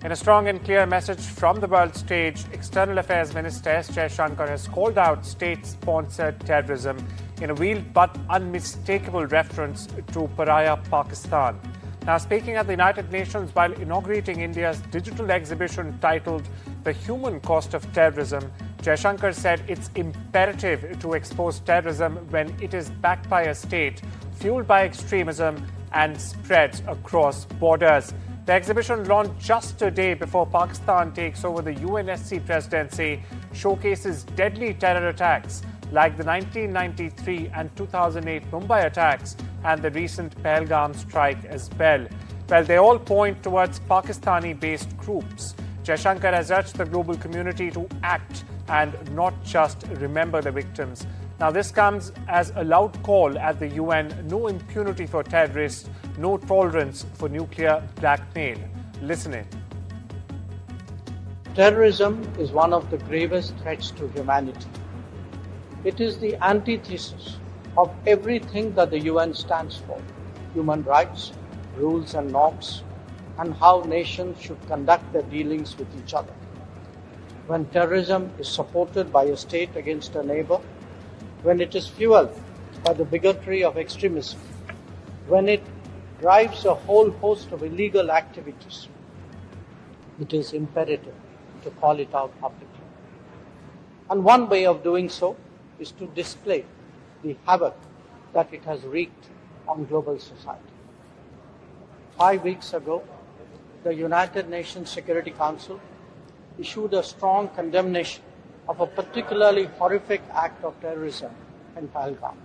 In a strong and clear message from the world stage, External Affairs Minister S. Jaishankar has called out state-sponsored terrorism in a veiled but unmistakable reference to pariah Pakistan. Now, speaking at the United Nations while inaugurating India's digital exhibition titled The Human Cost of Terrorism, Jaishankar said it's imperative to expose terrorism when it is backed by a state, fueled by extremism and spreads across borders. The exhibition, launched just a day before Pakistan takes over the UNSC presidency, showcases deadly terror attacks like the 1993 and 2008 Mumbai attacks and the recent Pahalgam strike as well. Well, they all point towards Pakistani-based groups. Jaishankar has urged the global community to act and not just remember the victims. Now, this comes as a loud call at the UN: no impunity for terrorists, no tolerance for nuclear blackmail. Listen in. Terrorism is one of the gravest threats to humanity. It is the antithesis of everything that the UN stands for: human rights, rules and norms, and how nations should conduct their dealings with each other. When terrorism is supported by a state against a neighbor, when it is fueled by the bigotry of extremism, when it drives a whole host of illegal activities, it is imperative to call it out publicly. And one way of doing so is to display the havoc that it has wreaked on global society. 5 weeks ago, the United Nations Security Council issued a strong condemnation of a particularly horrific act of terrorism in Pahalgam.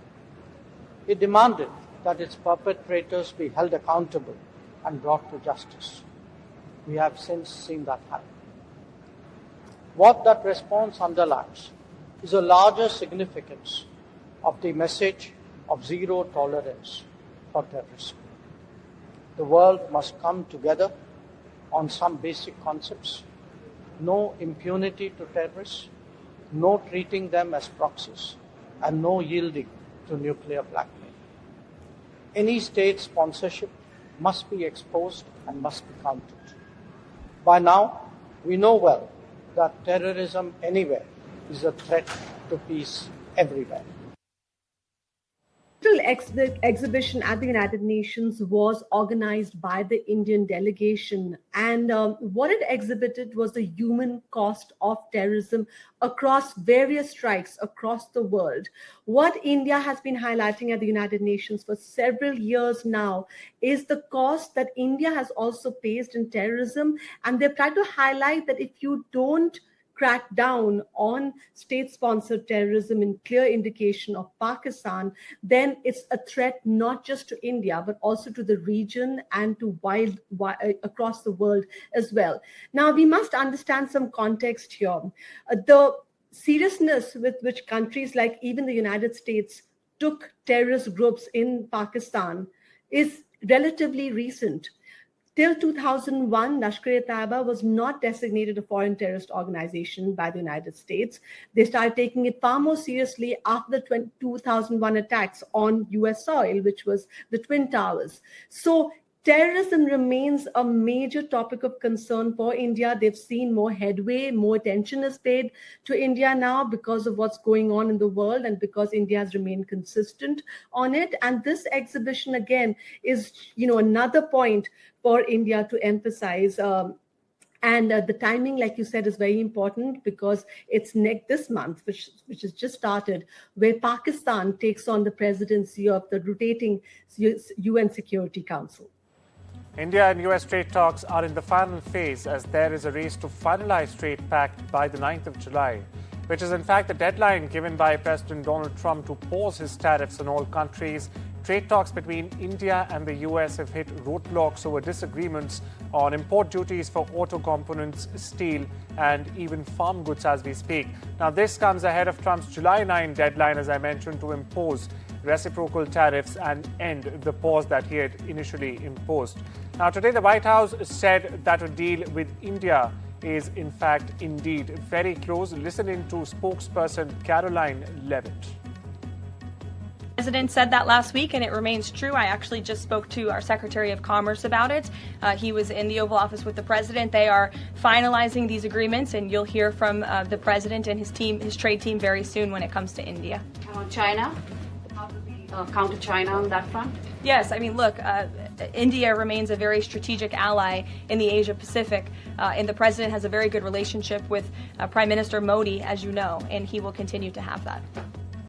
It demanded that its perpetrators be held accountable and brought to justice. We have since seen that happen. What that response underlines is a larger significance of the message of zero tolerance for terrorism. The world must come together on some basic concepts: no impunity to terrorists, no treating them as proxies, and no yielding to nuclear blackmail. Any state sponsorship must be exposed and must be countered. By now, we know well that terrorism anywhere is a threat to peace everywhere. The exhibition at the United Nations was organized by the Indian delegation, and what it exhibited was the human cost of terrorism across various strikes across the world. What India has been highlighting at the United Nations for several years now is the cost that India has also faced in terrorism, and they've tried to highlight that if you don't crack down on state-sponsored terrorism in clear indication of Pakistan, then it's a threat not just to India, but also to the region and to across the world as well. Now, we must understand some context here. The seriousness with which countries like even the United States took terrorist groups in Pakistan is relatively recent. Till 2001, Lashkar-e-Taiba was not designated a foreign terrorist organization by the United States. They started taking it far more seriously after the 2001 attacks on US soil, which was the Twin Towers. So terrorism remains a major topic of concern for India. They've seen more headway, more attention is paid to India now because of what's going on in the world and because India has remained consistent on it. And this exhibition, again, is another point for India to emphasize. And the timing, like you said, is very important because it's this month, which has just started, where Pakistan takes on the presidency of the rotating UN Security Council. India and US trade talks are in the final phase as there is a race to finalize trade pact by the 9th of July, which is in fact the deadline given by President Donald Trump to pause his tariffs on all countries. Trade talks between India and the US have hit roadblocks over disagreements on import duties for auto components, steel, and even farm goods as we speak. Now, this comes ahead of Trump's July 9 deadline, as I mentioned, to impose reciprocal tariffs and end the pause that he had initially imposed. Now, today, the White House said that a deal with India is, in fact, indeed very close. Listen in to spokesperson Karoline Leavitt. President said that last week, and it remains true. I actually just spoke to our Secretary of Commerce about it. He was in the Oval Office with the President. They are finalizing these agreements, and you'll hear from the President and his team, his trade team, very soon when it comes to India. China? How do we counter China on that front? Yes, I mean, look, India remains a very strategic ally in the Asia-Pacific, and the President has a very good relationship with Prime Minister Modi, as you know, and he will continue to have that.